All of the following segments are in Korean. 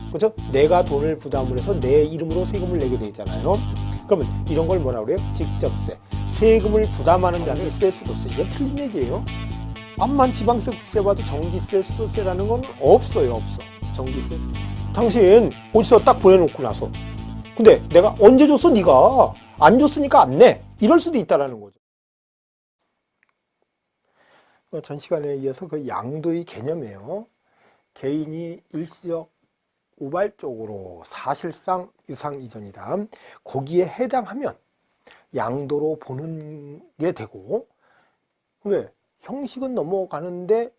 그렇죠? 내가 돈을 부담을 해서 내 이름으로 세금을 내게 돼 있잖아요. 그러면 이런 걸 뭐라 그래요? 직접세. 세금을 부담하는 자는 전기세, 수도세. 이건 틀린 얘기예요. 암만 지방세, 국세 봐도 전기세, 수도세라는 건 없어요. 없어. 전기세. 당신 어디서 딱 보내놓고 나서 근데 내가 언제 줬어? 네가 안 줬으니까 안 내. 이럴 수도 있다라는 거죠. 전 시간에 이어서 그 양도의 개념이에요. 개인이 일시적 우발적으로 사실상 유상 이전이다. 거기에 해당하면 양도로 보는 게 되고, 왜? 형식은 넘어가는데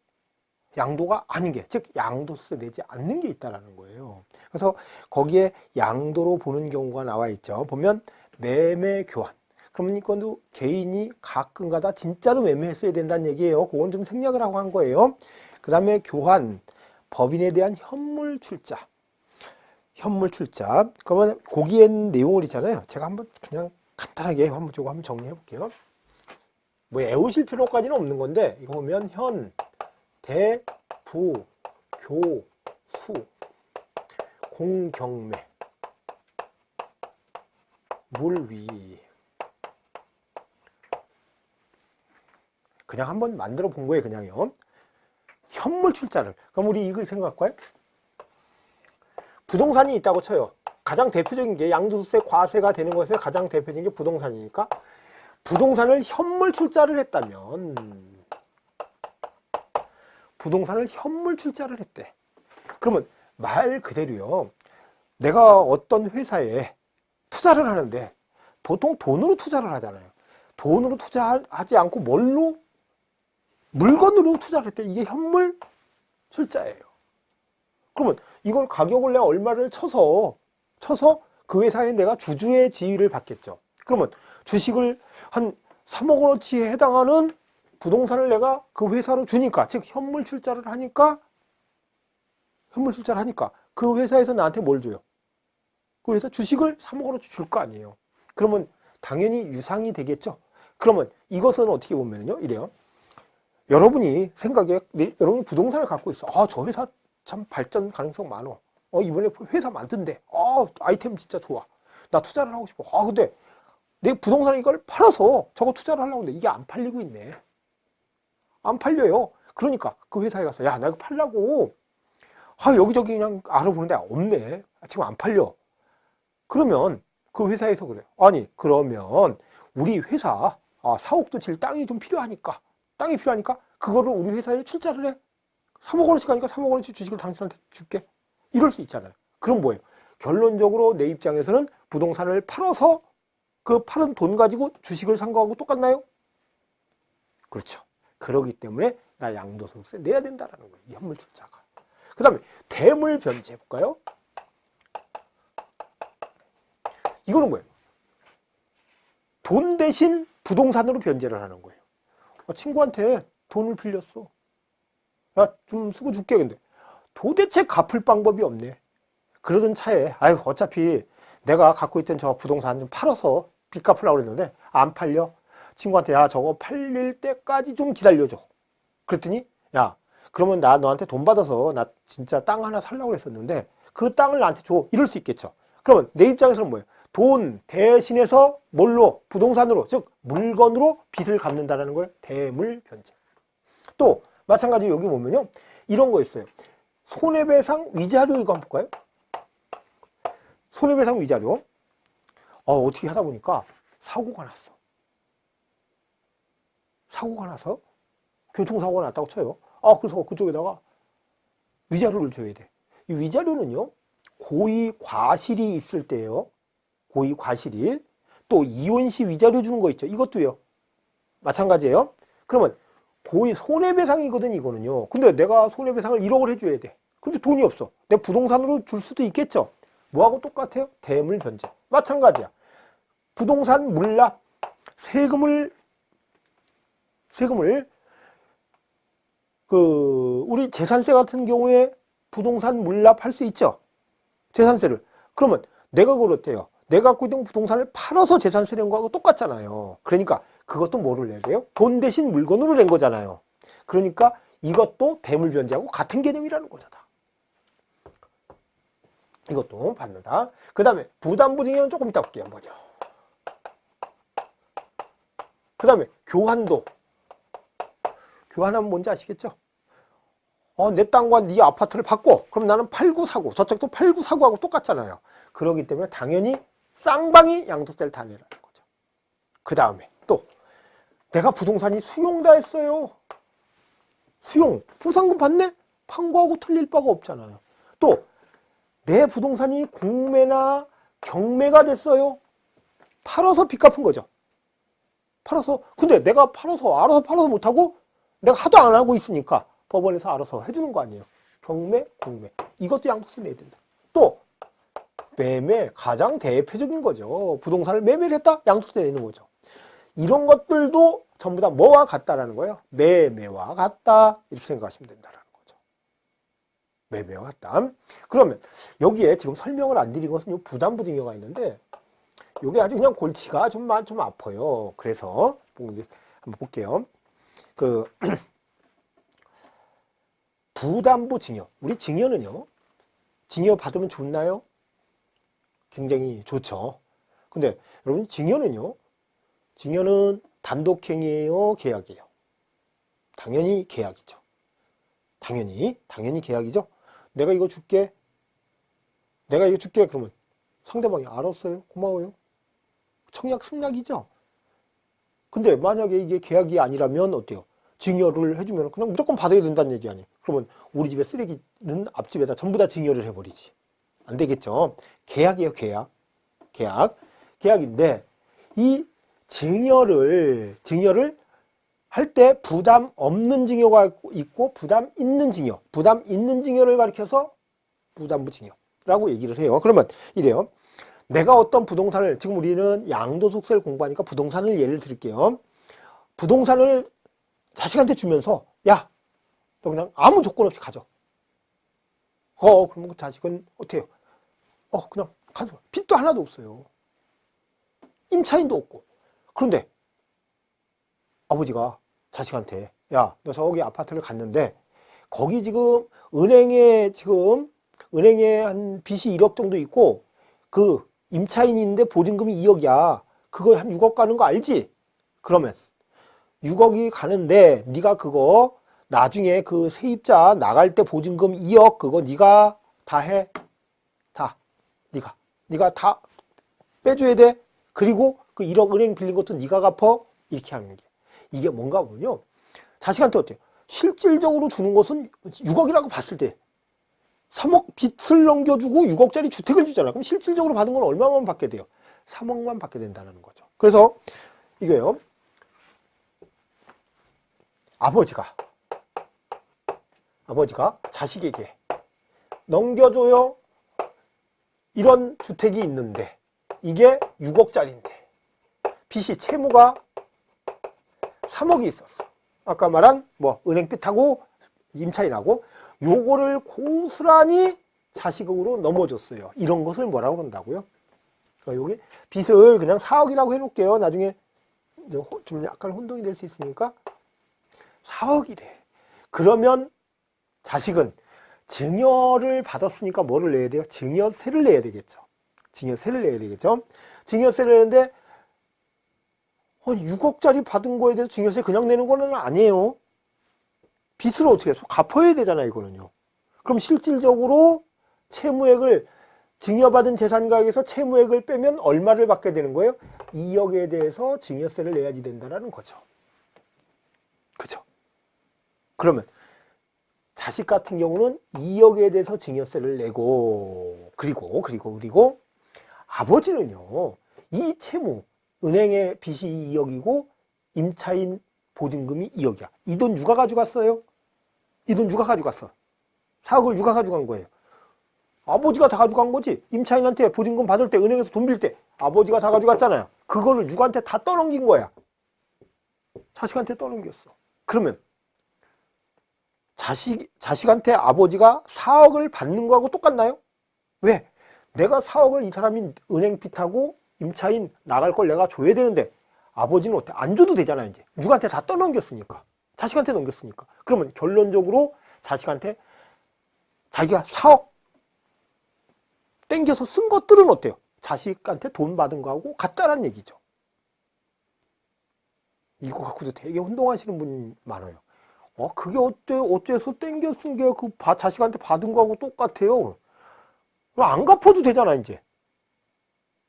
양도가 아닌 게, 즉 양도세 내지 않는 게 있다라는 거예요. 그래서 거기에 양도로 보는 경우가 나와 있죠. 보면 매매 교환. 그러면 이건도 개인이 가끔가다 진짜로 매매했어야 된다는 얘기예요. 그건 좀 생략을 하고 한 거예요. 그 다음에 교환, 법인에 대한 현물 출자. 현물 출자. 그러면 거기엔 내용을 있잖아요. 제가 한번 그냥 간단하게 저거 한번 정리해 볼게요. 뭐 애우실 필요까지는 없는 건데, 이거 보면 현, 대, 부, 교, 수, 공경매, 물위. 그냥 한번 만들어 본 거예요, 그냥요. 현물 출자를. 그럼 우리 이거 생각할까요? 부동산이 있다고 쳐요. 가장 대표적인 게 양도세, 과세가 되는 것에 가장 대표적인 게 부동산이니까 부동산을 현물 출자를 했다면 부동산을 현물 출자를 했대. 그러면 말 그대로요. 내가 어떤 회사에 투자를 하는데 보통 돈으로 투자를 하잖아요. 돈으로 투자하지 않고 뭘로? 물건으로 투자를 했대. 이게 현물 출자예요. 그러면 이걸 가격을 내가 얼마를 쳐서 그 회사에 내가 주주의 지위를 받겠죠. 그러면 주식을 한 3억 원어치에 해당하는 부동산을 내가 그 회사로 주니까, 즉 현물 출자를 하니까 그 회사에서 나한테 뭘 줘요? 그 회사 주식을 3억 원어치 줄 거 아니에요. 그러면 당연히 유상이 되겠죠. 그러면 이것은 어떻게 보면요, 이래요. 여러분이 생각에 여러분이 부동산을 갖고 있어. 아, 저 회사 참 발전 가능성 많어. 이번에 회사 만든대. 아이템 진짜 좋아. 나 투자를 하고 싶어. 근데 내 부동산 이걸 팔아서 저거 투자를 하려고 하는데 이게 안 팔리고 있네. 안 팔려요. 그러니까 그 회사에 가서 야, 나 이거 팔라고. 여기저기 그냥 알아보는데 없네. 지금 안 팔려. 그러면 그 회사에서 그래. 아니, 그러면 우리 회사 4억도 질 땅이 좀 필요하니까 그거를 우리 회사에 출자를 해. 3억 원어치 가니까 3억 원어치 주식을 당신한테 줄게. 이럴 수 있잖아요. 그럼 뭐예요? 결론적으로 내 입장에서는 부동산을 팔아서 그 팔은 돈 가지고 주식을 산 거하고 똑같나요? 그렇죠. 그러기 때문에 나 양도소득세 내야 된다라는 거예요. 이 현물 출자가. 그 다음에 대물 변제 해볼까요? 이거는 뭐예요? 돈 대신 부동산으로 변제를 하는 거예요. 친구한테 돈을 빌렸어. 야, 좀 쓰고 줄게. 근데 도대체 갚을 방법이 없네. 그러던 차에 어차피 내가 갖고 있던 저 부동산 좀 팔아서 빚 갚으려고 그랬는데 안 팔려. 친구한테 야, 저거 팔릴 때까지 좀 기다려줘. 그랬더니 야, 그러면 나 너한테 돈 받아서 나 진짜 땅 하나 살려고 그랬었는데 그 땅을 나한테 줘. 이럴 수 있겠죠. 그러면 내 입장에서는 뭐예요? 돈 대신해서 뭘로? 부동산으로, 즉 물건으로 빚을 갚는다는 거예요. 대물 변제. 또 마찬가지로 여기 보면요, 이런 거 있어요. 손해배상 위자료. 이거 한번 볼까요? 손해배상 위자료. 어떻게 하다 보니까 사고가 났어. 사고가 나서 교통사고가 났다고 쳐요. 그래서 그쪽에다가 위자료를 줘야 돼. 이 위자료는요, 고의 과실이 있을 때예요. 고의 과실이. 또 이혼시 위자료 주는 거 있죠. 이것도요. 마찬가지예요. 그러면 고의 손해배상이거든, 이거는요. 근데 내가 손해배상을 1억을 해줘야 돼. 근데 돈이 없어. 내 부동산으로 줄 수도 있겠죠. 뭐하고 똑같아요? 대물 변제. 마찬가지야. 부동산 물납, 세금을 우리 재산세 같은 경우에 부동산 물납할 수 있죠. 재산세를. 그러면 내가 그렇대요. 내가 갖고 있는 부동산을 팔아서 재산세 낸 거하고 똑같잖아요. 그러니까 그것도 뭐를 내야 돼요? 돈 대신 물건으로 낸 거잖아요. 그러니까 이것도 대물 변제하고 같은 개념이라는 거잖아. 이것도 받는다. 그 다음에 부담부 증여는 조금 이따 볼게요. 뭐죠? 그 다음에 교환도. 교환하면 뭔지 아시겠죠? 내 땅과 네 아파트를 바꿔. 그럼 나는 팔고 사고, 저쪽도 팔고 사고하고 똑같잖아요. 그렇기 때문에 당연히 쌍방이 양도세를 다 내라는 거죠. 그 다음에 또 내가 부동산이 수용다 했어요. 수용, 보상금 받네? 판 거하고 틀릴 바가 없잖아요. 또 내 부동산이 공매나 경매가 됐어요. 팔아서 빚 갚은 거죠. 팔아서. 근데 내가 알아서 팔아서 못하고 내가 하도 안 하고 있으니까 법원에서 알아서 해주는 거 아니에요. 경매, 공매. 이것도 양도세 내야 된다. 또 매매, 가장 대표적인 거죠. 부동산을 매매를 했다? 양도세 내는 거죠. 이런 것들도 전부 다 뭐와 같다라는 거예요? 매매와 같다. 이렇게 생각하시면 된다라는 거죠. 매매와 같다. 그러면 여기에 지금 설명을 안 드린 것은 요 부담부 증여가 있는데 요게 아주 그냥 골치가 좀 아파요. 그래서 한번 볼게요. 부담부 증여. 우리 증여는요. 증여 받으면 좋나요? 굉장히 좋죠. 근데 여러분 증여는 단독행위예요, 계약이에요? 당연히 계약이죠. 당연히 계약이죠. 내가 이거 줄게. 그러면 상대방이 알았어요. 고마워요. 청약 승낙이죠. 근데 만약에 이게 계약이 아니라면 어때요? 증여를 해주면 그냥 무조건 받아야 된다는 얘기 아니에요. 그러면 우리 집에 쓰레기는 앞집에다 전부 다 증여를 해버리지. 안 되겠죠. 계약이에요, 계약인데 이 증여를 할 때 부담 없는 증여가 있고 부담 있는 증여를 가리켜서 부담부 증여라고 얘기를 해요. 그러면 이래요. 내가 어떤 부동산을, 지금 우리는 양도소득세를 공부하니까 부동산을 예를 들게요. 부동산을 자식한테 주면서 야, 너 그냥 아무 조건 없이 가져. 그러면 그 자식은 어때요? 그냥 가져. 빚도 하나도 없어요. 임차인도 없고. 그런데 아버지가 자식한테 야, 너 저기 아파트를 갔는데 거기 지금 은행에 한 빚이 1억 정도 있고 그 임차인이 있는데 보증금이 2억이야. 그거 한 6억 가는 거 알지? 그러면 6억이 가는데 네가 그거 나중에 그 세입자 나갈 때 보증금 2억 그거 네가 다 해. 다. 네가 다 빼줘야 돼. 그리고 그 1억 은행 빌린 것도 네가 갚어. 이렇게 하는 게. 이게 뭔가 보면요. 자식한테 어때요? 실질적으로 주는 것은 6억이라고 봤을 때 3억 빚을 넘겨주고 6억짜리 주택을 주잖아요. 그럼 실질적으로 받은 건 얼마만 받게 돼요? 3억만 받게 된다는 거죠. 그래서 이거요. 아버지가 자식에게 넘겨줘요. 이런 주택이 있는데 이게 6억짜리인데 빚이 채무가 3억이 있었어. 아까 말한 은행빚하고 임차인하고 요거를 고스란히 자식으로 넘어줬어요. 이런 것을 뭐라고 그런다고요? 여기 빚을 그냥 4억이라고 해놓을게요. 나중에 좀 약간 혼동이 될 수 있으니까 4억이래. 그러면 자식은 증여를 받았으니까 뭐를 내야 돼요? 증여세를 내야 되겠죠. 증여세를 내는데 6억짜리 받은 거에 대해서 증여세 그냥 내는 거는 아니에요. 빚을 어떻게 해서 갚아야 되잖아요, 이거는요. 그럼 실질적으로 채무액을 증여받은 재산가액에서 채무액을 빼면 얼마를 받게 되는 거예요? 2억에 대해서 증여세를 내야지 된다는 거죠. 그죠? 그러면 자식 같은 경우는 2억에 대해서 증여세를 내고 그리고 아버지는요. 이 채무, 은행의 빚이 2억이고 임차인 보증금이 2억이야. 이 돈 누가 가져갔어요? 4억을 누가 가져간 거예요? 아버지가 다 가져간 거지. 임차인한테 보증금 받을 때 은행에서 돈 빌 때 아버지가 다 가져갔잖아요. 그거를 누구한테 다 떠넘긴 거야. 자식한테 떠넘겼어. 그러면 자식한테 아버지가 4억을 받는 거하고 똑같나요? 왜? 내가 4억을 이 사람이 은행 빚하고 임차인 나갈 걸 내가 줘야 되는데 아버지는 어때? 안 줘도 되잖아. 이제 누구한테 다 떠넘겼으니까. 자식한테 넘겼으니까. 그러면 결론적으로 자식한테 자기가 4억 땡겨서 쓴 것들은 어때요? 자식한테 돈 받은 거하고 같다란 얘기죠. 이거 갖고도 되게 혼동하시는 분 많아요. 그게 어째서 땡겨 쓴 게 그 자식한테 받은 거하고 똑같아요. 그럼 안 갚아도 되잖아, 이제.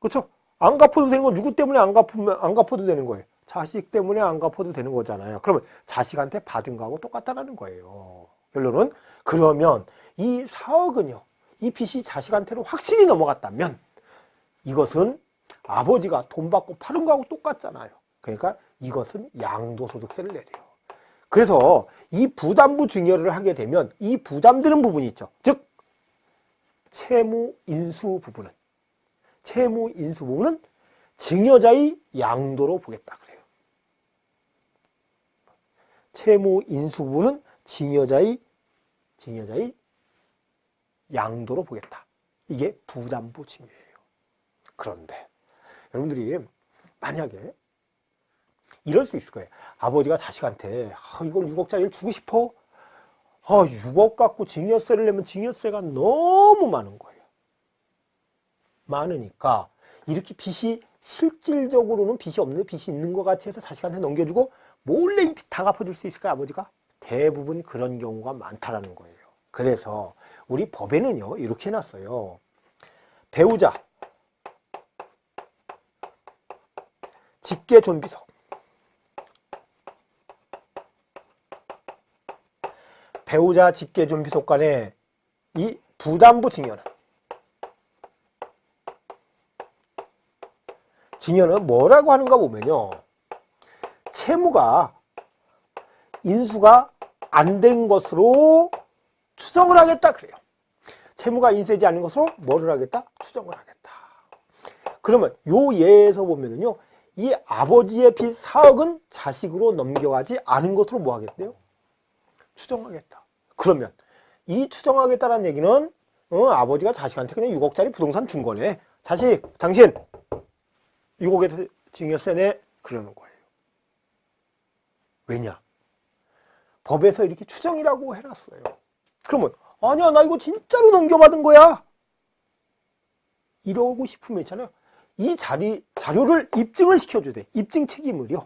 그렇죠? 안 갚아도 되는 건 누구 때문에 안 갚아도 되는 거예요? 자식 때문에 안 갚아도 되는 거잖아요. 그러면 자식한테 받은 거하고 똑같다라는 거예요. 결론은 그러면 이 4억은요. 이 빚이 자식한테로 확실히 넘어갔다면 이것은 아버지가 돈 받고 파는 거하고 똑같잖아요. 그러니까 이것은 양도소득세를 내려요. 그래서 이 부담부 증여를 하게 되면 이 부담되는 부분이 있죠. 즉 채무인수 부분은 증여자의 양도로 보겠다 그래요. 채무인수 부분은 증여자의 양도로 보겠다. 이게 부담부 증여예요. 그런데 여러분들이 만약에 이럴 수 있을 거예요. 아버지가 자식한테 이걸 6억짜리를 주고 싶어. 6억 갖고 증여세를 내면 증여세가 너무 많은 거예요. 많으니까 이렇게 빚이 실질적으로는 빚이 없는데 빚이 있는 것 같이 해서 자식한테 넘겨주고 몰래 이 빚 다 갚아줄 수 있을까요, 아버지가? 대부분 그런 경우가 많다라는 거예요. 그래서 우리 법에는요 이렇게 해놨어요. 배우자 직계존비속 배우자 직계존비속 간의 이 부담부 증여는 뭐라고 하는가 보면요. 채무가 인수가 안 된 것으로 추정을 하겠다 그래요. 채무가 인수되지 않은 것으로 뭐를 하겠다? 추정을 하겠다. 그러면 요 예에서 보면은요. 이 아버지의 빚 4억은 자식으로 넘겨가지 않은 것으로 뭐 하겠대요? 추정하겠다. 그러면 이 추정하겠다는 얘기는 아버지가 자식한테 그냥 6억짜리 부동산 준 거네. 자식, 당신 6억에 증여세 내 그러는 거예요. 왜냐? 법에서 이렇게 추정이라고 해놨어요. 그러면 아니야 나 이거 진짜로 넘겨받은 거야. 이러고 싶으면 있잖아요. 이 자료를 입증을 시켜줘야 돼. 입증 책임을요.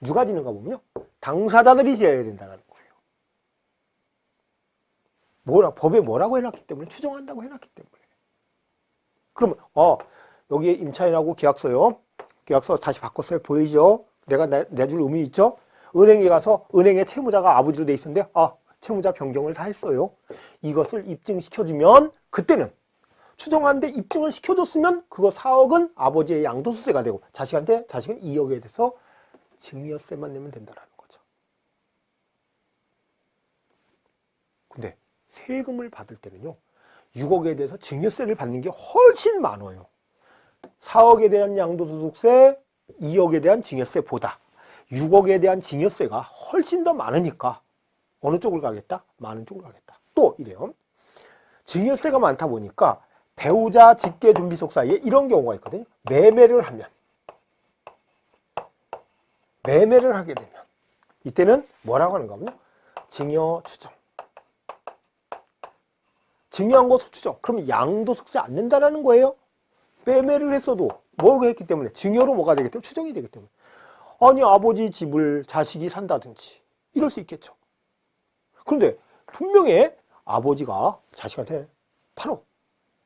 누가 지는가 보면요. 당사자들이 져야 된다는 거예요. 법에 뭐라고 해놨기 때문에 추정한다고 해놨기 때문에. 그러면 여기에 임차인하고 계약서요. 계약서 다시 바꿨어요. 보이죠? 내가 내줄 의미 있죠? 은행에 가서 은행에 채무자가 아버지로 돼 있었는데 채무자 변경을 다 했어요. 이것을 입증시켜주면 그때는 추정하는데 입증을 시켜줬으면 그거 4억은 아버지의 양도소득세가 되고 자식은 2억에 대해서 증여세만 내면 된다는 거죠. 근데 세금을 받을 때는요. 6억에 대해서 증여세를 받는 게 훨씬 많아요. 4억에 대한 양도소득세, 2억에 대한 증여세보다 6억에 대한 증여세가 훨씬 더 많으니까 어느 쪽을 가겠다? 많은 쪽을 가겠다. 또 이래요. 증여세가 많다 보니까 배우자 직계존비속 사이에 이런 경우가 있거든요. 매매를 하게 되면 이때는 뭐라고 하는가 하면요. 증여 추정. 증여한 것을 추정. 그러면 양도소득세 안 낸다라는 거예요. 매매를 했어도 뭐 했기 때문에 증여로 뭐가 되기 때문에 추정이 되기 때문에 아니 아버지 집을 자식이 산다든지 이럴 수 있겠죠. 그런데 분명히 아버지가 자식한테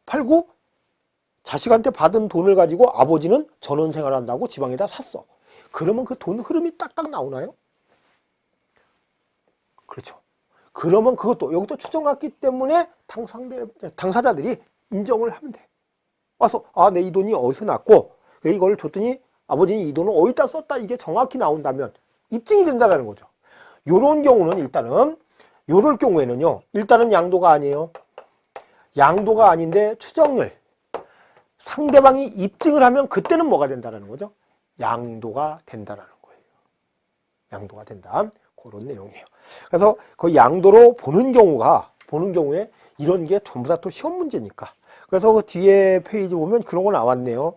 팔고 자식한테 받은 돈을 가지고 아버지는 전원생활한다고 지방에다 샀어. 그러면 그 돈 흐름이 딱딱 나오나요? 그렇죠. 그러면 그것도 여기도 추정했기 때문에 당사자들이 인정을 하면 돼. 와서 내 이 돈이 어디서 났고 이걸 줬더니 아버지는 이 돈을 어디다 썼다 이게 정확히 나온다면 입증이 된다는 거죠. 요런 경우는 요럴 경우에는요. 일단은 양도가 아니에요. 양도가 아닌데 추정을 상대방이 입증을 하면 그때는 뭐가 된다는 거죠? 양도가 된다는 거예요. 양도가 된다. 그런 내용이에요. 그래서 그 양도로 보는 경우에 이런 게 전부 다 또 시험 문제니까. 그래서 그 뒤에 페이지 보면 그런 거 나왔네요.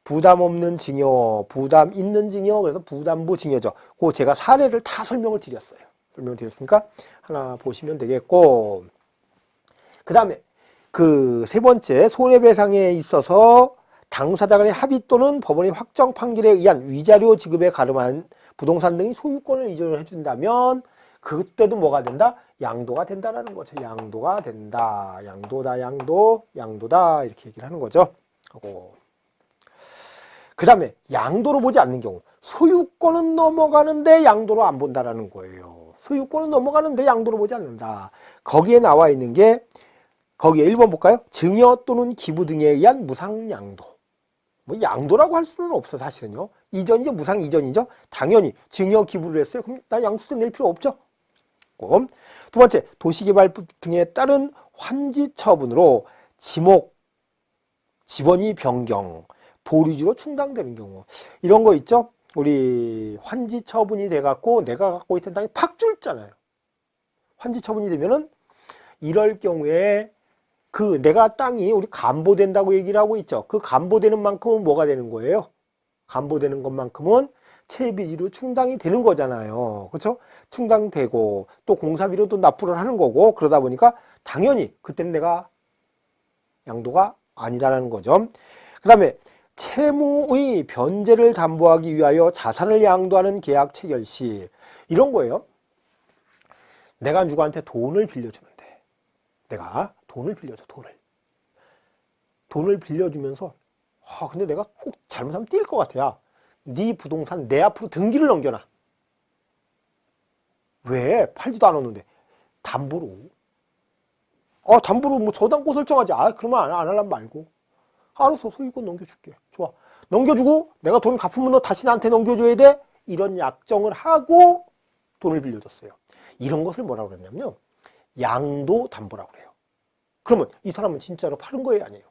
부담 없는 증여, 부담 있는 증여, 그래서 부담부 증여죠. 그 제가 사례를 다 설명을 드렸어요. 설명을 드렸으니까 하나 보시면 되겠고. 그 다음에 그 세 번째, 손해배상에 있어서 당사자 간의 합의 또는 법원의 확정 판결에 의한 위자료 지급에 가름한 부동산 등이 소유권을 이전을 해준다면 그때도 뭐가 된다? 양도가 된다라는 거죠. 양도가 된다. 양도다, 양도다 이렇게 얘기를 하는 거죠. 그 다음에 양도로 보지 않는 경우, 소유권은 넘어가는데 양도로 안 본다라는 거예요. 소유권은 넘어가는데 양도로 보지 않는다. 거기에 나와 있는 게 거기에 1번 볼까요? 증여 또는 기부 등에 의한 무상양도. 뭐 양도라고 할 수는 없어 사실은요. 이전이죠. 무상 이전이죠. 당연히 증여 기부를 했어요. 그럼 나 양도세 낼 필요 없죠. 두 번째, 도시개발법 등에 따른 환지 처분으로 지번이 변경, 보류지로 충당되는 경우. 이런 거 있죠. 우리 환지 처분이 돼갖고 내가 갖고 있던 땅이 팍 줄잖아요. 환지 처분이 되면은 이럴 경우에 그 내가 땅이 우리 감보된다고 얘기를 하고 있죠. 그 감보되는 만큼은 뭐가 되는 거예요? 감보되는 것만큼은 채비지로 충당이 되는 거잖아요. 그렇죠? 충당되고 또 공사비로도 납부를 하는 거고 그러다 보니까 당연히 그때는 내가 양도가 아니다라는 거죠. 그 다음에 채무의 변제를 담보하기 위하여 자산을 양도하는 계약 체결 시 이런 거예요. 내가 누구한테 돈을 빌려주는데 내가 돈을 빌려줘. 돈을 빌려주면서 근데 내가 꼭 잘못하면 뛸 것 같아. 야, 네 부동산 내 앞으로 등기를 넘겨놔. 왜? 팔지도 않았는데. 담보로. 담보로 뭐 저당권 설정하지. 그러면 안 하려면 말고. 알았어. 소유권 넘겨줄게. 좋아. 넘겨주고 내가 돈 갚으면 너 다시 나한테 넘겨줘야 돼. 이런 약정을 하고 돈을 빌려줬어요. 이런 것을 뭐라고 그랬냐면요. 양도 담보라고 그래요. 그러면 이 사람은 진짜로 파는 거예요? 아니에요?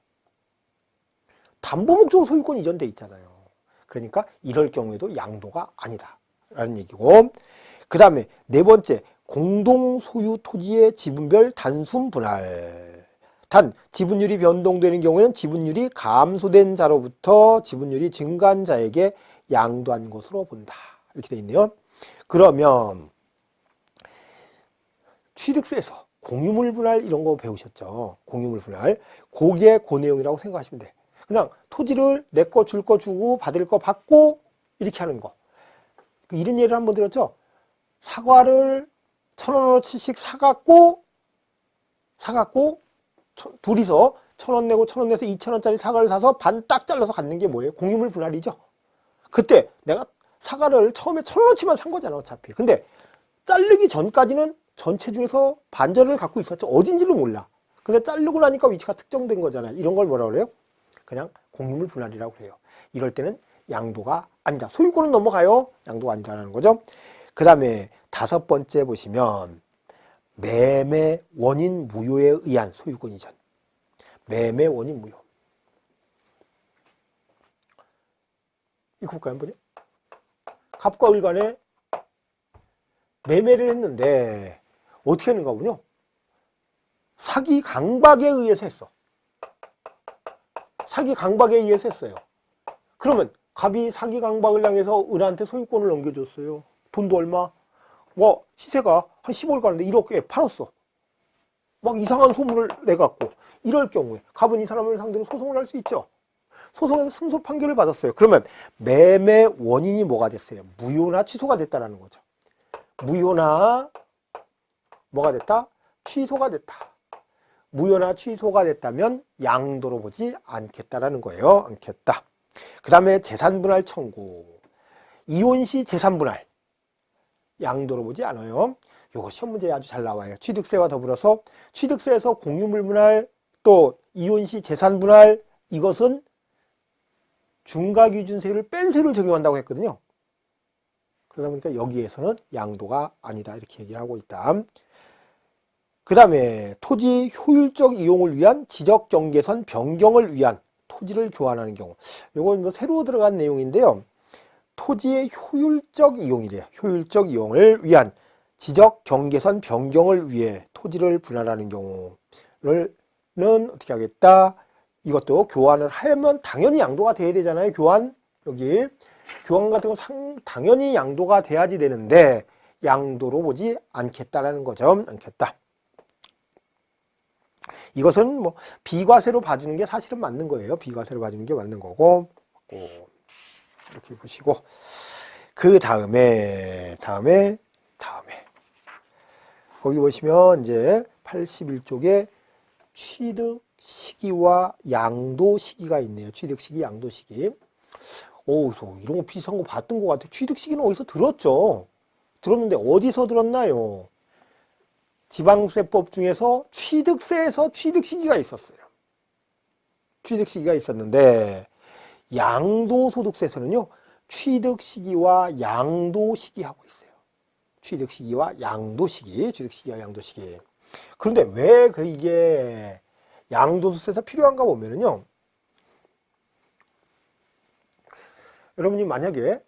담보 목적으로 소유권 이전돼 있잖아요. 그러니까 이럴 경우에도 양도가 아니다 라는 얘기고, 그 다음에 네 번째, 공동소유 토지의 지분별 단순 분할. 단 지분율이 변동되는 경우에는 지분율이 감소된 자로부터 지분율이 증가한 자에게 양도한 것으로 본다. 이렇게 돼 있네요. 그러면 취득세에서 공유물 분할 이런 거 배우셨죠? 공유물 분할. 그게 그 내용이라고 생각하시면 돼. 그냥 토지를 내 거 줄 거 주고 받을 거 받고 이렇게 하는 거. 이런 예를 한번 들었죠? 사과를 1,000원어치씩 사갖고 둘이서 1,000원 내고 1,000원 내서 2,000원짜리 사과를 사서 반 딱 잘라서 갖는 게 뭐예요? 공유물 분할이죠. 그때 내가 사과를 처음에 1,000원어치만 산 거잖아 어차피. 근데 자르기 전까지는 전체 중에서 반절을 갖고 있었죠. 어딘지를 몰라. 근데 자르고 나니까 위치가 특정된 거잖아요. 이런 걸 뭐라고 그래요? 그냥 공유물 분할이라고 그래요. 이럴 때는 양도가 아니다. 소유권은 넘어가요. 양도가 아니다라는 거죠. 그 다음에 다섯 번째 보시면 매매 원인 무효에 의한 소유권 이전. 매매 원인 무효. 이거 볼까요? 한번요. 갑과 을 간에 매매를 했는데 어떻게 했는가 보군요. 사기 강박에 의해서 했어. 사기 강박에 의해서 했어요. 그러면 갑이 사기 강박을 당해서 을한테 소유권을 넘겨줬어요. 돈도 얼마? 시세가 한 10억 가는데 1억에 팔았어. 막 이상한 소문을 내갖고. 이럴 경우에 갑은 이 사람을 상대로 소송을 할 수 있죠. 소송에서 승소 판결을 받았어요. 그러면 매매 원인이 뭐가 됐어요? 무효나 취소가 됐다라는 거죠. 무효나 뭐가 됐다? 취소가 됐다. 무효나 취소가 됐다면 양도로 보지 않겠다라는 거예요. 않겠다. 그 다음에 재산분할 청구. 이혼 시 재산분할. 양도로 보지 않아요. 이거 시험 문제에 아주 잘 나와요. 취득세와 더불어서 취득세에서 공유물 분할 또 이혼 시 재산분할 이것은 중과기준세율을 뺀 세율을 적용한다고 했거든요. 그러다 보니까 여기에서는 양도가 아니다 이렇게 얘기를 하고 있다. 그 다음에 토지 효율적 이용을 위한 지적경계선 변경을 위한 토지를 교환하는 경우. 이건 뭐 새로 들어간 내용인데요. 토지의 효율적 이용이래요. 효율적 이용을 위한 지적경계선 변경을 위해 토지를 분할하는 경우는 어떻게 하겠다? 이것도 교환을 하면 당연히 양도가 돼야 되잖아요. 교환. 여기 교환 같은 건 당연히 양도가 돼야지 되는데 양도로 보지 않겠다라는 거죠. 않겠다. 이것은 뭐 비과세로 봐주는 게 사실은 맞는 거예요. 비과세로 봐주는 게 맞는 거고. 이렇게 보시고 그 다음에 거기 보시면 이제 81쪽에 취득 시기와 양도 시기가 있네요. 취득 시기, 양도 시기. 이런 거 비슷한 거 봤던 것 같아요. 취득 시기는 어디서 들었죠? 들었는데 어디서 들었나요? 지방세법 중에서 취득세에서 취득 시기가 있었어요. 취득 시기가 있었는데 양도소득세에서는요. 취득 시기와 양도 시기 하고 있어요. 취득 시기와 양도 시기, 취득 시기와 양도 시기. 그런데 왜 이게 양도소득세에서 필요한가 보면은요. 여러분이 만약에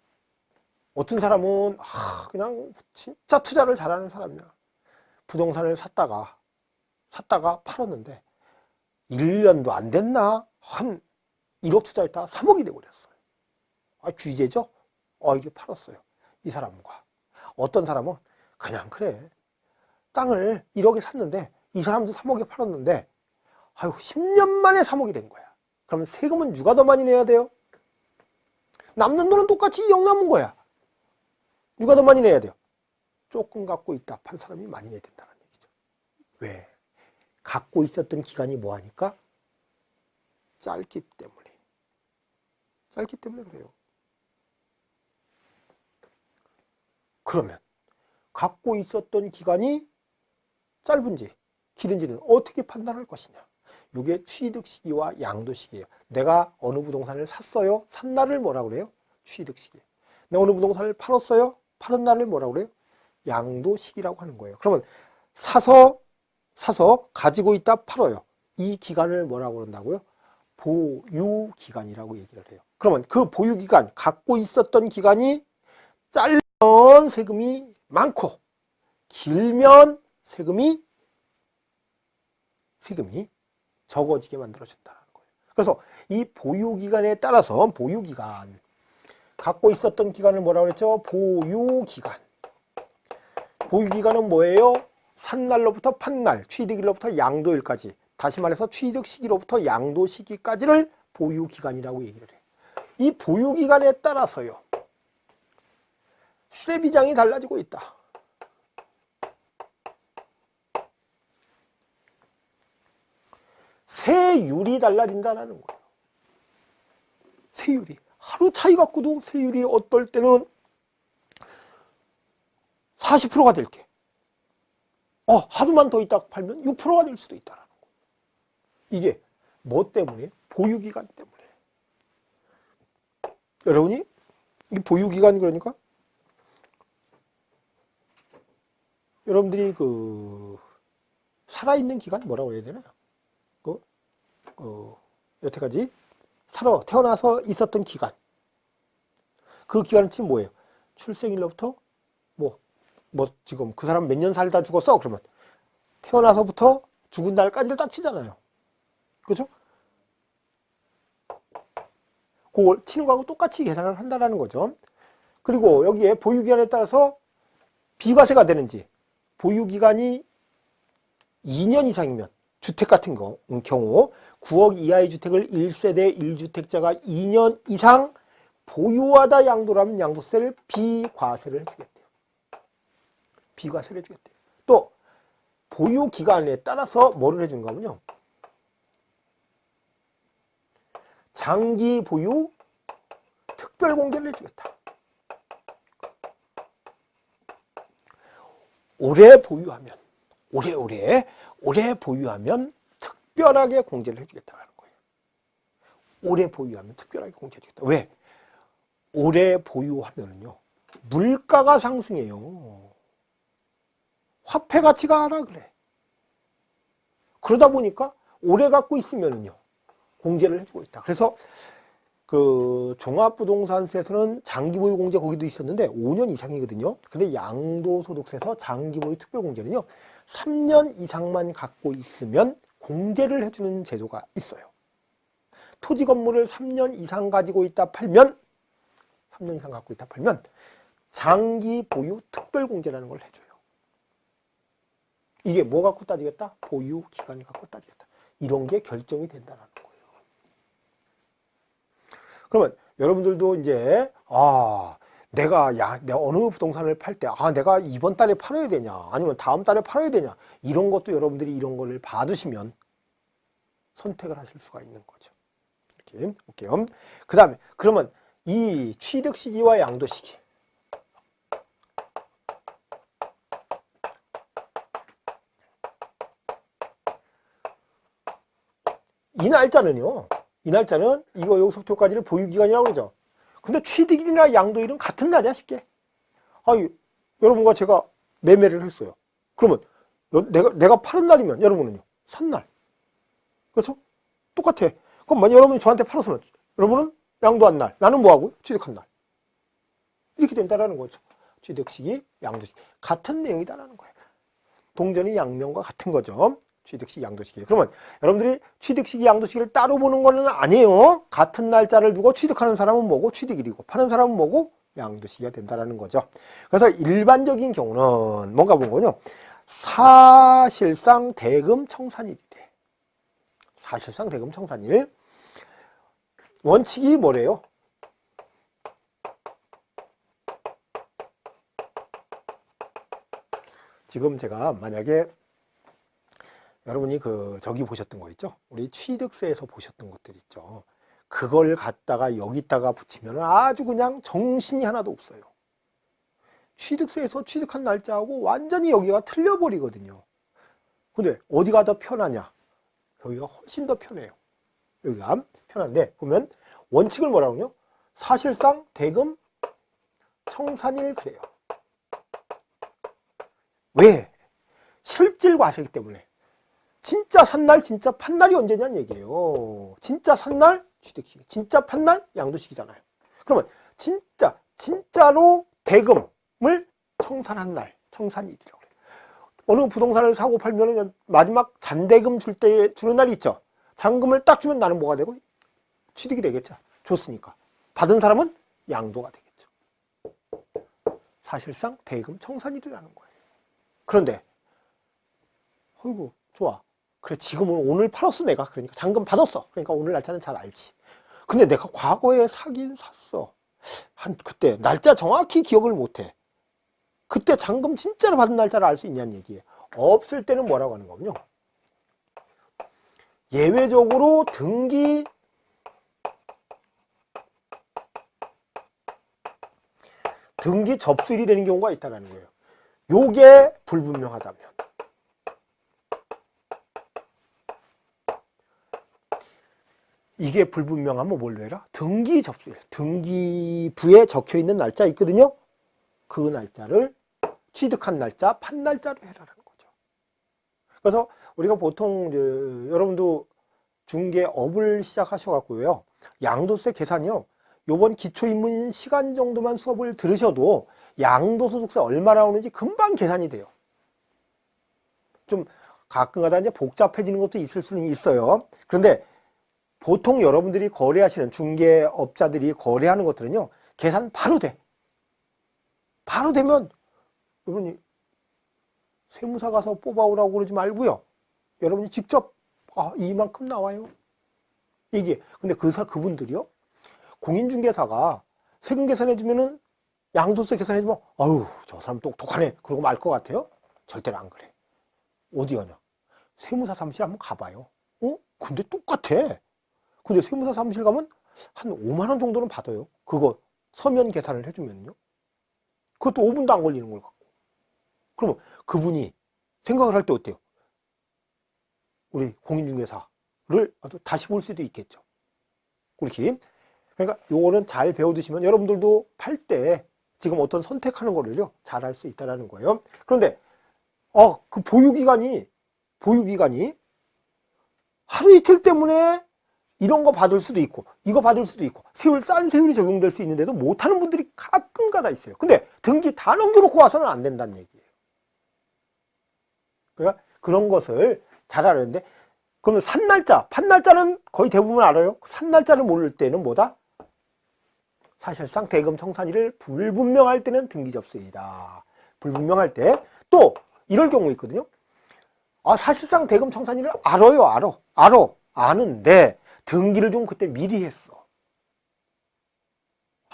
어떤 사람은 그냥 진짜 투자를 잘하는 사람이야. 부동산을 샀다가 팔았는데 1년도 안 됐나? 한 1억 투자했다가 3억이 돼버렸어요. 귀재죠? 이게 팔았어요. 이 사람과. 어떤 사람은 그냥 그래. 땅을 1억에 샀는데 이 사람도 3억에 팔았는데 10년 만에 3억이 된 거야. 그러면 세금은 누가 더 많이 내야 돼요? 남는 돈은 똑같이 2억 남은 거야. 누가 더 많이 내야 돼요? 조금 갖고 있다 판 사람이 많이 내야 된다는 얘기죠. 왜? 갖고 있었던 기간이 뭐하니까? 짧기 때문에 그래요. 그러면 갖고 있었던 기간이 짧은지 길은지는 어떻게 판단할 것이냐? 이게 취득 시기와 양도 시기예요. 내가 어느 부동산을 샀어요? 산 날을 뭐라고 그래요? 취득 시기. 내가 어느 부동산을 팔았어요? 팔은 날을 뭐라고 그래요? 양도 시기라고 하는 거예요. 그러면 사서 가지고 있다 팔아요. 이 기간을 뭐라고 그런다고요? 보유 기간이라고 얘기를 해요. 그러면 그 보유 기간, 갖고 있었던 기간이 짧으면 세금이 많고 길면 세금이 적어지게 만들어준다는 거예요. 그래서 이 보유 기간에 따라서 보유 기간, 갖고 있었던 기간을 뭐라고 그랬죠? 보유 기간. 보유 기간은 뭐예요? 산 날로부터 판 날, 취득일로부터 양도일까지. 다시 말해서 취득 시기로부터 양도 시기까지를 보유 기간이라고 얘기를 해요. 이 보유 기간에 따라서요. 세비장이 달라지고 있다. 세율이 달라진다는 거예요. 세율이. 하루 차이 갖고도 세율이 어떨 때는 40%가 될게. 하루만 더 있다 팔면 6%가 될 수도 있다는 거예요. 이게 뭐 때문에? 보유기간 때문에. 여러분이 이 보유기간이 그러니까 여러분들이 살아있는 기간 뭐라고 해야 되나요? 여태까지 태어나서 있었던 기간. 그 기간은 지금 뭐예요? 출생일로부터 지금 그 사람 몇 년 살다 죽었어? 그러면 태어나서부터 죽은 날까지를 딱 치잖아요. 그죠? 그걸 치는 거하고 똑같이 계산을 한다는 거죠. 그리고 여기에 보유기간에 따라서 비과세가 되는지, 보유기간이 2년 이상이면 주택 같은 경우 9억 이하의 주택을 1세대 1주택자가 2년 이상 보유하다 양도라면 양도세를 비과세를 해주겠대요. 비과세를 해주겠대요. 또 보유기간에 따라서 뭐를 해준가 하면요. 장기 보유 특별 공제를 해주겠다. 오래 보유하면 특별하게 공제를 해주겠다는 거예요. 오래 보유하면 특별하게 공제해주겠다. 왜? 오래 보유하면요 물가가 상승해요. 화폐 가치가 하락을 해. 그러다 보니까 오래 갖고 있으면요 공제를 해주고 있다. 그래서 종합부동산세에서는 장기보유 공제 거기도 있었는데 5년 이상이거든요. 근데 양도소득세에서 장기보유 특별공제는요 3년 이상만 갖고 있으면 공제를 해주는 제도가 있어요. 토지 건물을 3년 이상 가지고 있다 팔면 3년 이상 갖고 있다 팔면 장기보유 특별공제라는 걸 해줘요. 이게 뭐 갖고 따지겠다? 보유기간 갖고 따지겠다. 이런 게 결정이 된다는 거예요. 그러면 여러분들도 이제 내가 어느 부동산을 팔 때 내가 이번 달에 팔아야 되냐 아니면 다음 달에 팔아야 되냐 이런 것도 여러분들이 이런 거를 받으시면 선택을 하실 수가 있는 거죠. 이렇게 볼게요. 그 다음에 그러면 이 취득 시기와 양도 시기 이 날짜는 이거 여기서부터 여기까지를 보유기간이라고 그러죠. 근데 취득일이나 양도일은 같은 날이야 쉽게. 여러분과 제가 매매를 했어요. 그러면 내가 파는 날이면 여러분은요 산 날. 그렇죠? 똑같아. 그럼 만약 여러분이 저한테 팔았으면 여러분은 양도한 날, 나는 뭐하고? 취득한 날. 이렇게 된다라는 거죠. 취득시기, 양도시기. 같은 내용이다라는 거예요. 동전이 양면과 같은 거죠. 취득시기, 양도시기. 그러면 여러분들이 취득시기, 양도시기를 따로 보는 거는 아니에요. 같은 날짜를 두고 취득하는 사람은 뭐고? 취득일이고 파는 사람은 뭐고? 양도시기가 된다라는 거죠. 그래서 일반적인 경우는 뭔가 본 거요. 사실상 대금 청산일이 돼. 사실상 대금 청산일. 원칙이 뭐래요? 지금 제가 만약에 여러분이 저기 보셨던 거 있죠? 우리 취득세에서 보셨던 것들 있죠? 그걸 갖다가 여기다가 붙이면 아주 그냥 정신이 하나도 없어요. 취득세에서 취득한 날짜하고 완전히 여기가 틀려버리거든요. 근데 어디가 더 편하냐? 여기가 훨씬 더 편해요. 여기가 편한데 보면 원칙을 뭐라고 하냐? 사실상 대금 청산일 그래요. 왜? 실질 과세이기 때문에. 진짜 산 날, 진짜 판 날이 언제냐는 얘기예요. 진짜 산 날, 취득시기. 진짜 판 날, 양도시기잖아요. 그러면 진짜로 대금을 청산한 날, 청산일이라고 그래요. 어느 부동산을 사고 팔면 마지막 잔대금 주는 날이 있죠. 잔금을 딱 주면 나는 뭐가 되고? 취득이 되겠죠. 줬으니까. 받은 사람은 양도가 되겠죠. 사실상 대금 청산일이라는 거예요. 그런데 어이구 좋아. 그래 지금은 오늘 팔았어 내가. 그러니까 잔금 받았어. 그러니까 오늘 날짜는 잘 알지. 근데 내가 과거에 사긴 샀어. 그때 날짜 정확히 기억을 못해. 그때 잔금 진짜로 받은 날짜를 알 수 있냐는 얘기예요. 없을 때는 뭐라고 하는 거군요. 예외적으로 등기 접수일이 되는 경우가 있다는 거예요. 요게 불분명하다면. 이게 불분명하면 뭘로 해라? 등기 접수일. 등기부에 적혀 있는 날짜 있거든요. 그 날짜를 취득한 날짜, 판 날짜로 해라라는 거죠. 그래서 우리가 보통 여러분도 중개업을 시작하셔갖고요. 양도세 계산이요. 요번 기초입문 시간 정도만 수업을 들으셔도 양도소득세 얼마 나오는지 금방 계산이 돼요. 좀 가끔가다 이제 복잡해지는 것도 있을 수는 있어요. 그런데 보통 여러분들이 거래하시는 중개업자들이 거래하는 것들은요. 계산 바로 돼. 바로 되면 여러분이 세무사 가서 뽑아오라고 그러지 말고요. 여러분이 직접 이만큼 나와요. 이게 근데 그분들이요. 공인중개사가 세금 계산해주면은 양도세 계산해주면 아유 저 사람 똑똑하네 그러고 말 것 같아요? 절대로 안 그래. 어디 가냐? 세무사 사무실 한번 가봐요. 근데 똑같아. 근데 세무사 사무실 가면 한 5만 원 정도는 받아요. 그거 서면 계산을 해주면요. 그것도 5분도 안 걸리는 걸 갖고. 그러면 그분이 생각을 할 때 어때요? 우리 공인중개사를 아주 다시 볼 수도 있겠죠. 그렇게. 그러니까 요거는 잘 배워두시면 여러분들도 팔 때 지금 어떤 선택하는 거를요 잘 할 수 있다는 거예요. 그런데 그 보유기간이 하루 이틀 때문에 이런 거 받을 수도 있고 이거 받을 수도 있고 싼 세율이 적용될 수 있는데도 못하는 분들이 가끔가다 있어요. 근데 등기 다 넘겨놓고 와서는 안 된다는 얘기예요. 그러니까 그런 것을 잘 알았는데 그러면 산 날짜, 판 날짜는 거의 대부분 알아요. 산 날짜를 모를 때는 뭐다? 사실상 대금 청산일을 불분명할 때는 등기 접수일이다. 불분명할 때 또 이럴 경우 있거든요. 사실상 대금 청산일을 알아요. 아는데 등기를 좀 그때 미리 했어.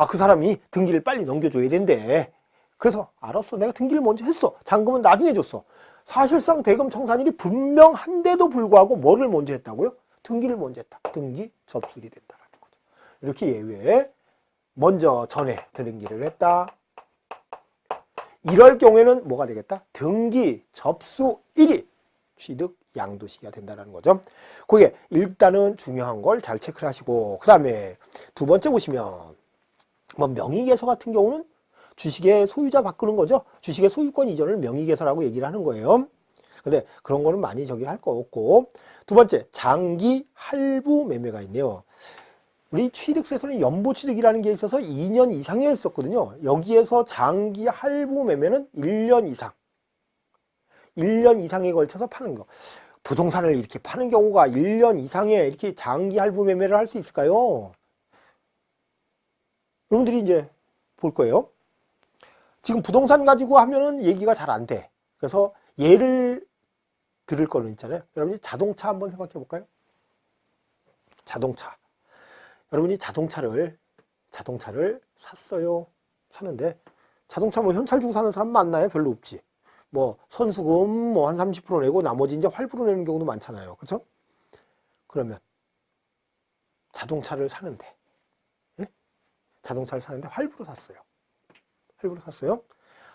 그 사람이 등기를 빨리 넘겨줘야 된대. 그래서 알았어. 내가 등기를 먼저 했어. 잔금은 나중에 줬어. 사실상 대금 청산일이 분명한데도 불구하고 뭐를 먼저 했다고요? 등기를 먼저 했다. 등기 접수일이 됐다라는 거죠. 이렇게 예외에 먼저 전에 등기를 했다. 이럴 경우에는 뭐가 되겠다? 등기 접수일이 취득 양도시기가 된다는 거죠. 그게 일단은 중요한 걸 잘 체크를 하시고, 그 다음에 두 번째 보시면 뭐 명의개서 같은 경우는 주식의 소유자 바꾸는 거죠. 주식의 소유권 이전을 명의개서라고 얘기를 하는 거예요. 근데 그런 거는 많이 저기 할 거 없고, 두 번째 장기 할부 매매가 있네요. 우리 취득세에서는 연보취득이라는 게 있어서 2년 이상이었었거든요. 여기에서 장기 할부 매매는 1년 이상. 1년 이상에 걸쳐서 파는 거. 부동산을 이렇게 파는 경우가 1년 이상에 이렇게 장기 할부 매매를 할 수 있을까요? 여러분들이 이제 볼 거예요. 지금 부동산 가지고 하면은 얘기가 잘 안 돼. 그래서 예를 들을 거는 있잖아요. 여러분이 자동차 한번 생각해 볼까요? 자동차. 여러분이 자동차를 샀어요. 사는데 자동차 뭐 현찰 주고 사는 사람 많나요? 별로 없지. 뭐 선수금 뭐 한 30% 내고 나머지 이제 할부로 내는 경우도 많잖아요. 그렇죠? 그러면 자동차를 사는데 자동차를 사는데 할부로 샀어요.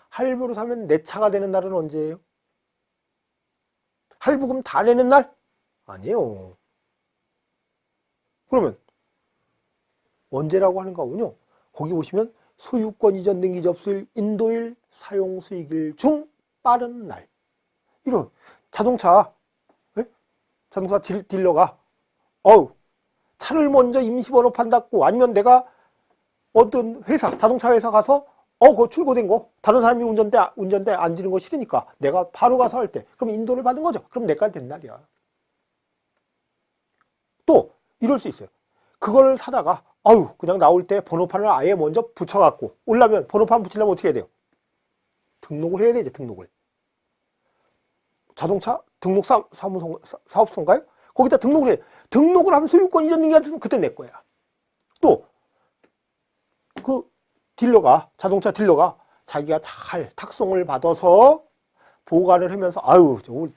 할부로 사면 내 차가 되는 날은 언제예요? 할부금 다 내는 날? 아니에요. 그러면 언제라고 하는 거군요. 거기 보시면 소유권 이전 등기 접수일, 인도일, 사용 수익일 중 빠른 날. 이런 자동차 딜러가 차를 먼저 임시번호 판다고, 아니면 내가 어떤 회사, 자동차 회사 가서 그거 출고된 거 다른 사람이 운전대 앉는 거 싫으니까 내가 바로 가서 할 때, 그럼 인도를 받은 거죠. 그럼 내가 된 날이야. 또 이럴 수 있어요. 그걸 사다가 그냥 나올 때 번호판을 아예 먼저 붙여갖고 올라면, 번호판 붙이려면 어떻게 해야 돼요? 등록을 해야 되죠. 자동차 등록 사업소인가요? 거기다 등록을 해. 등록을 하면 소유권 이전 등기가 됐으면 그때 내 거야. 또 그 자동차 딜러가 자기가 잘 탁송을 받아서 보관을 하면서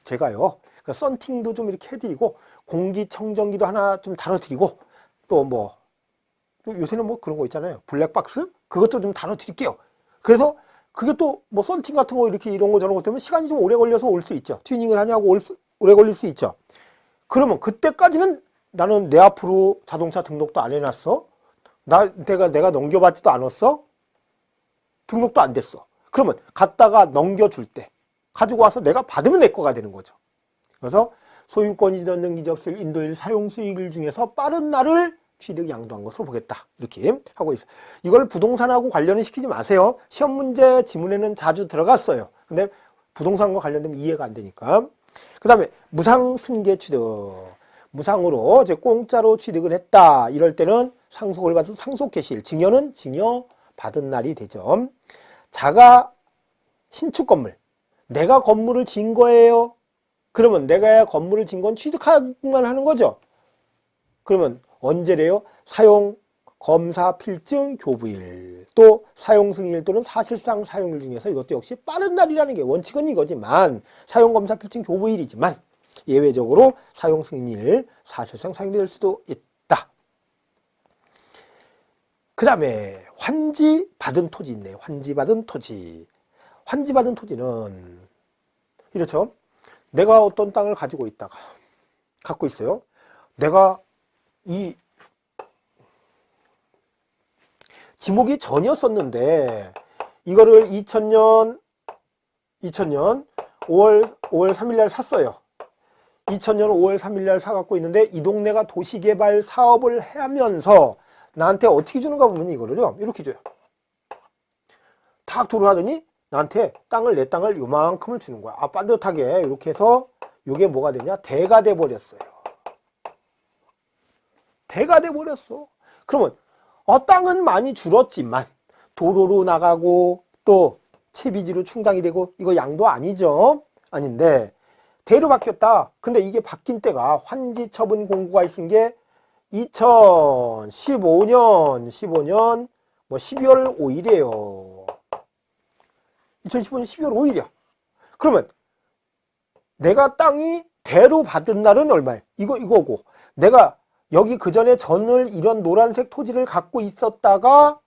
제가요 그 썬팅도 좀 이렇게 해드리고 공기청정기도 하나 좀 달아드리고 또 요새는 뭐 그런 거 있잖아요. 블랙박스 그것도 좀 달아드릴게요. 그래서 그게 또 뭐 썬팅 같은 거 이렇게 이런 거 저런 것 때문에 시간이 좀 오래 걸려서 올 수 있죠. 튜닝을 하냐고 오래 걸릴 수 있죠. 그러면 그때까지는 나는 내 앞으로 자동차 등록도 안 해놨어. 내가 넘겨받지도 않았어. 등록도 안 됐어. 그러면 갖다가 넘겨줄 때 가지고 와서 내가 받으면 내 거가 되는 거죠. 그래서 소유권 이전 등기 접수일, 인도일, 사용 수익일 중에서 빠른 날을 취득 양도한 것으로 보겠다. 이렇게 하고 있어요. 이걸 부동산하고 관련을 시키지 마세요. 시험 문제 지문에는 자주 들어갔어요. 근데 부동산과 관련되면 이해가 안 되니까. 그 다음에 무상 승계 취득. 무상으로 공짜로 취득을 했다. 이럴 때는 상속을 받은 상속 개시일, 증여는 증여 받은 날이 되죠. 자가 신축 건물. 내가 건물을 진 거예요. 그러면 내가 건물을 진 건 취득만 하는 거죠. 그러면 언제래요? 사용 검사 필증 교부일, 또 사용 승인일 또는 사실상 사용일 중에서 이것도 역시 빠른 날이라는 게 원칙은 이거지만, 사용 검사 필증 교부일이지만 예외적으로 사용 승인일, 사실상 사용이 될 수도 있다. 그 다음에 환지 받은 토지 있네요. 환지 받은 토지. 환지 받은 토지는 이렇죠. 내가 어떤 땅을 갖고 있어요. 내가 이 지목이 전이었었는데 이거를 2000년 5월 3일 날 샀어요. 2000년 5월 3일 날 사갖고 있는데 이 동네가 도시개발 사업을 하면서 나한테 어떻게 주는가 보면 이거를요 이렇게 줘요. 탁 도로하더니 나한테 내 땅을 요만큼을 주는 거야. 반듯하게 이렇게 해서 이게 뭐가 되냐? 대가 돼 버렸어요. 대가 돼 버렸어. 그러면 땅은 많이 줄었지만 도로로 나가고 또 채비지로 충당이 되고 이거 양도 아니죠. 아닌데 대로 바뀌었다. 근데 이게 바뀐 때가 환지 처분 공고가 있은 게 2015년 뭐 12월 5일이에요. 2015년 12월 5일이야. 그러면 내가 땅이 대로 받은 날은 얼마야? 이거고. 내가 여기 그 전에 전을 이런 노란색 토지를 갖고 있었다가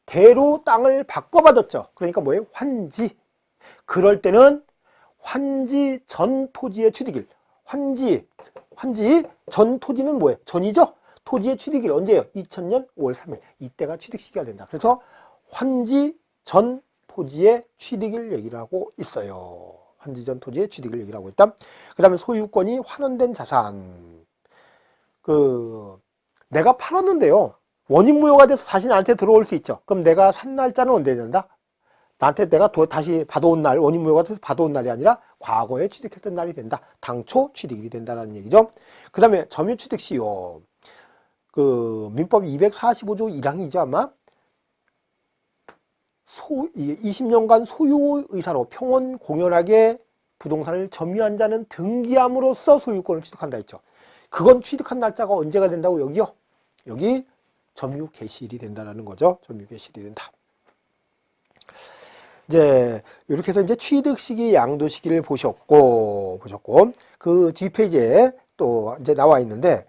대로 땅을 바꿔받았죠. 그러니까 뭐예요? 환지. 그럴 때는 환지 전 토지의 취득일. 환지 전 토지는 뭐예요? 전이죠? 토지의 취득일 언제예요? 2000년 5월 3일. 이때가 취득 시기가 된다. 그래서 환지 전 토지의 취득일 얘기를 하고 있어요. 환지 전 토지의 취득일 얘기를 하고 있다. 그 다음에 소유권이 환원된 자산. 내가 팔았는데요. 원인무효가 돼서 다시 나한테 들어올 수 있죠. 그럼 내가 산 날짜는 언제 된다? 나한테 내가 다시 받아온 날, 원인무효가 돼서 받아온 날이 아니라 과거에 취득했던 날이 된다. 당초 취득일이 된다는 얘기죠. 그 다음에 점유취득시효. 민법 245조 1항이죠, 아마. 20년간 소유 의사로 평온 공연하게 부동산을 점유한 자는 등기함으로써 소유권을 취득한다 했죠. 그건 취득한 날짜가 언제가 된다고 여기요? 여기 점유 개시일이 된다는 거죠. 점유 개시일이 된다. 이제 이렇게 해서 이제 취득 시기, 양도 시기를 보셨고 그 뒷페이지에 또 이제 나와 있는데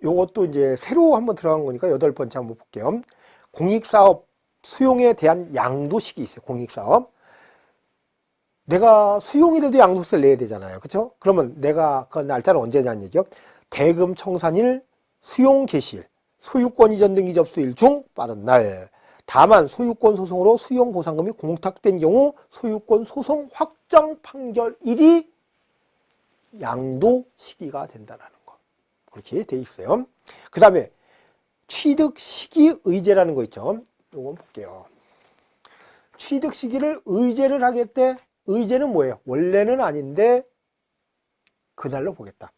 요것도 이제 새로 한번 들어간 거니까 8번째 한번 볼게요. 공익사업 수용에 대한 양도 시기 있어요. 공익사업. 내가 수용이 돼도 양도세를 내야 되잖아요. 그렇죠? 그러면 내가 그 날짜는 언제냐는 얘기요. 대금 청산일, 수용 개시일, 소유권 이전 등기 접수일 중 빠른 날. 다만 소유권 소송으로 수용 보상금이 공탁된 경우 소유권 소송 확정 판결일이 양도 시기가 된다는 거. 그렇게 돼 있어요. 그 다음에 취득 시기 의제라는 거 있죠. 요거 볼게요. 취득 시기를 의제를 하겠대. 의제는 뭐예요? 원래는 아닌데 그날로 보겠다.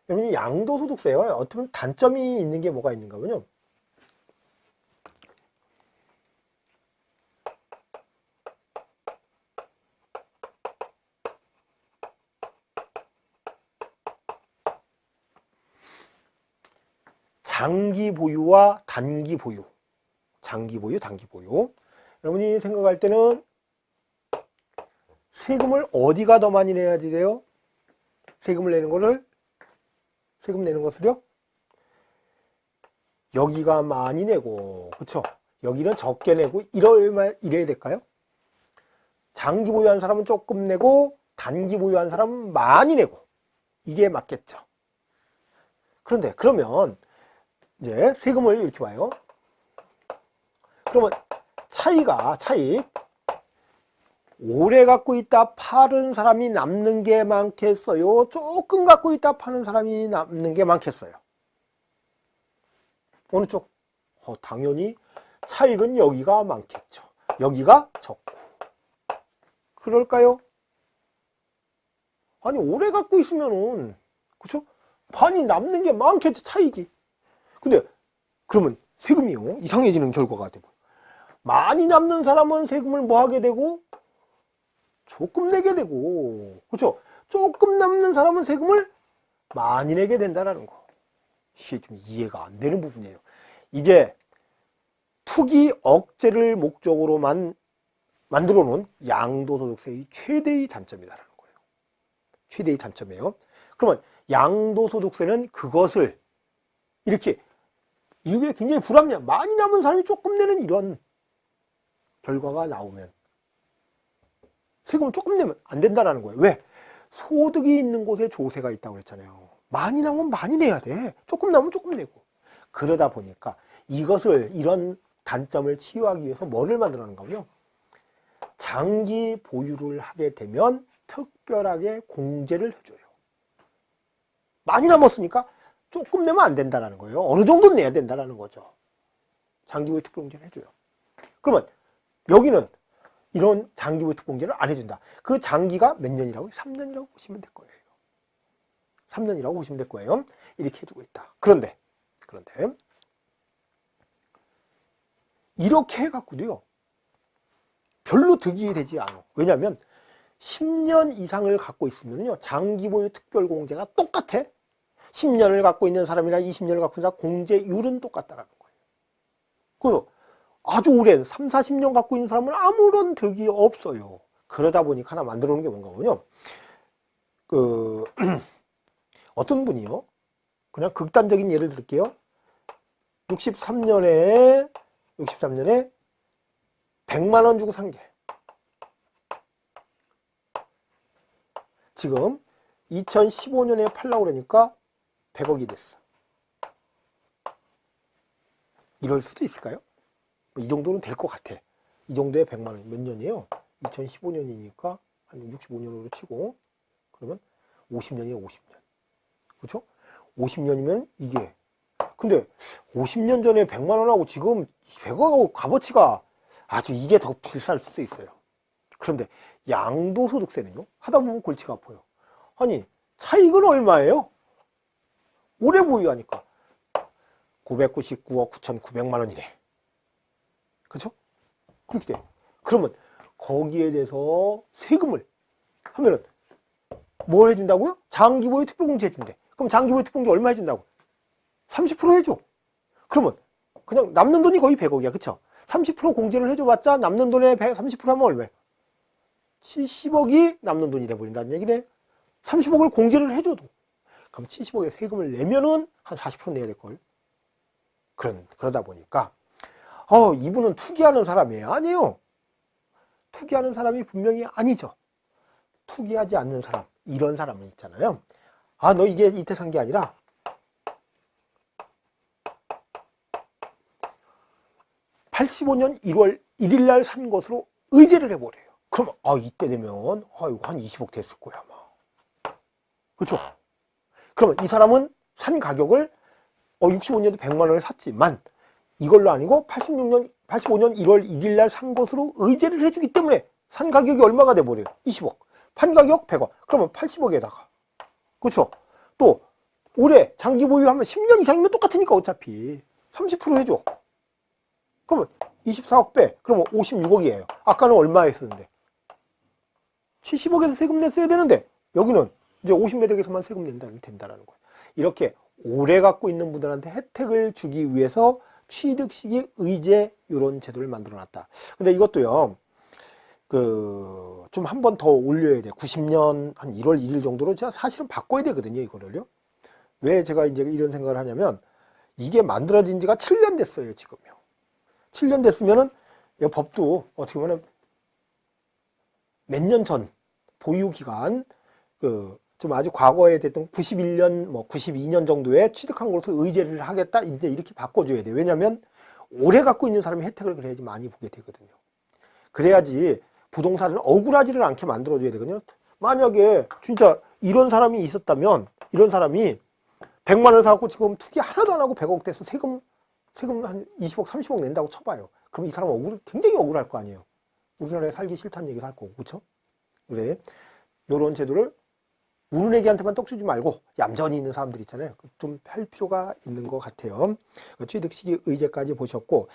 여러분 양도소득세요. 어떻게 보면 단점이 있는 게 뭐가 있는가 하면요. 장기 보유와 단기 보유. 장기 보유, 단기 보유. 여러분이 생각할 때는 세금을 어디가 더 많이 내야지 돼요? 세금 내는 것을요? 여기가 많이 내고, 그쵸? 여기는 적게 내고, 이래야 될까요? 장기 보유한 사람은 조금 내고, 단기 보유한 사람은 많이 내고, 이게 맞겠죠? 그런데, 그러면, 이제 세금을 이렇게 봐요. 그러면 차익, 오래 갖고 있다 파는 사람이 남는 게 많겠어요? 조금 갖고 있다 파는 사람이 남는 게 많겠어요? 어느 쪽? 당연히 차익은 여기가 많겠죠. 여기가 적고. 그럴까요? 아니, 오래 갖고 있으면은, 그쵸? 많이 남는 게 많겠죠, 차익이. 근데, 그러면 세금이요. 이상해지는 결과가 되고. 많이 남는 사람은 세금을 뭐 하게 되고? 조금 내게 되고. 그렇죠? 조금 남는 사람은 세금을 많이 내게 된다는 거. 이게 좀 이해가 안 되는 부분이에요. 이게 투기 억제를 목적으로만 만들어 놓은 양도소득세의 최대의 단점이다라는 거예요. 최대의 단점이에요. 그러면 양도소득세는 그것을 이게 굉장히 불합리해. 많이 남은 사람이 조금 내는 이런 결과가 나오면 세금을 조금 내면 안 된다는 거예요. 왜? 소득이 있는 곳에 조세가 있다고 그랬잖아요. 많이 나오면 많이 내야 돼. 조금 나오면 조금 내고. 그러다 보니까 이런 단점을 치유하기 위해서 뭐를 만들어내는 거요? 장기 보유를 하게 되면 특별하게 공제를 해줘요. 많이 남았으니까 조금 내면 안 된다는 거예요. 어느 정도는 내야 된다는 거죠. 장기 보유 특별 공제를 해줘요. 그러면 여기는 이런 장기 보유 특별 공제를 안 해준다. 그 장기가 몇 년이라고? 3년이라고 보시면 될 거예요. 3년이라고 보시면 될 거예요. 이렇게 해주고 있다. 그런데 이렇게 해갖고도요 별로 득이 되지 않아. 왜냐하면 10년 이상을 갖고 있으면요, 장기 보유 특별 공제가 똑같아. 10년을 갖고 있는 사람이랑 20년을 갖고 있는 사람 공제율은 똑같다라는 거예요. 그래서 아주 오랜 3, 40년 갖고 있는 사람은 아무런 득이 없어요. 그러다 보니까 하나 만들어 놓은 게 뭔가 보면요. 어떤 분이요. 그냥 극단적인 예를 들게요. 63년에 100만 원 주고 산 게. 지금 2015년에 팔려고 그러니까 100억이 됐어. 이럴 수도 있을까요? 이 정도는 될 것 같아. 이 정도의 100만 원 몇 년이에요? 2015년이니까 한 65년으로 치고 그러면 50년이에요. 50년. 그렇죠? 50년이면 이게 근데 50년 전에 100만 원하고 지금 100억하고 값어치가 아주 이게 더 비쌀 수도 있어요. 그런데 양도소득세는요? 하다 보면 골치가 아파요. 아니 차익은 얼마예요? 오래 보유하니까 999억 9,900만 원이네. 그렇죠? 그렇게 돼. 그러면 거기에 대해서 세금을 하면은 뭐 해준다고요? 장기보유 특별공제 해준대. 그럼 장기보유 특별공제 얼마 해준다고? 30% 해줘. 그러면 그냥 남는 돈이 거의 100억이야. 그쵸? 30% 공제를 해줘봤자 남는 돈의 30% 하면 얼마야? 70억이 남는 돈이 돼버린다는 얘기네. 30억을 공제를 해줘도. 그럼 70억의 세금을 내면은 한 40% 내야 될걸. 그러다 보니까, 이분은 투기하는 사람이에요. 아니에요. 투기하는 사람이 분명히 아니죠. 투기하지 않는 사람. 이런 사람은 있잖아요. 너 이게 이때 산 게 아니라, 85년 1월 1일 날 산 것으로 의제를 해버려요. 그럼, 이때 되면, 이거 한 20억 됐을 거야, 아마. 그렇죠? 그러면 이 사람은 산 가격을 65년도 100만 원에 샀지만 이걸로 아니고 85년 1월 1일 날 산 것으로 의제를 해주기 때문에 산 가격이 얼마가 돼버려요? 20억. 판 가격 100억. 그러면 80억에다가. 그렇죠? 또 올해 장기 보유하면 10년 이상이면 똑같으니까 어차피 30% 해줘. 그러면 24억 빼. 그러면 56억이에요. 아까는 얼마 했었는데? 70억에서 세금 냈어야 되는데 여기는 이제 50매덕에서만 세금 된다라는 거예요. 이렇게 오래 갖고 있는 분들한테 혜택을 주기 위해서 취득시기 의제 이런 제도를 만들어 놨다. 근데 이것도요. 좀 한 번 더 올려야 돼. 90년 한 1월 1일 정도로 제가 사실은 바꿔야 되거든요, 이거를요. 왜 제가 이제 이런 생각을 하냐면 이게 만들어진 지가 7년 됐어요, 지금요. 7년 됐으면은 이 법도 어떻게 보면 몇 년 전 보유 기간 좀 아주 과거에 됐던 91년, 92년 정도에 취득한 것으로 의제를 하겠다. 이제 이렇게 바꿔줘야 돼요. 왜냐면 오래 갖고 있는 사람이 혜택을 그래야지 많이 보게 되거든요. 그래야지 부동산을 억울하지를 않게 만들어줘야 되거든요. 만약에 진짜 이런 사람이 있었다면 이런 사람이 100만 원 사갖고 지금 투기 하나도 안 하고 100억 돼서 세금 한 20억, 30억 낸다고 쳐봐요. 그럼 이 사람은 굉장히 억울할 거 아니에요. 우리나라에 살기 싫다는 얘기도 할 거고, 그렇죠? 그래, 이런 제도를 우는 애기한테만 떡 주지 말고 얌전히 있는 사람들 있잖아요. 좀 할 필요가 있는 것 같아요. 취득시기 의제까지 보셨고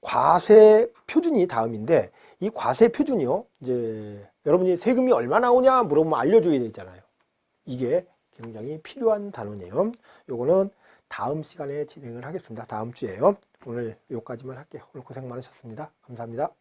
과세 표준이 다음인데 이 과세 표준이요. 이제 여러분이 세금이 얼마 나오냐 물어보면 알려줘야 되잖아요. 이게 굉장히 필요한 단어네요. 요거는 다음 시간에 진행을 하겠습니다. 다음 주에요. 오늘 여기까지만 할게요. 오늘 고생 많으셨습니다. 감사합니다.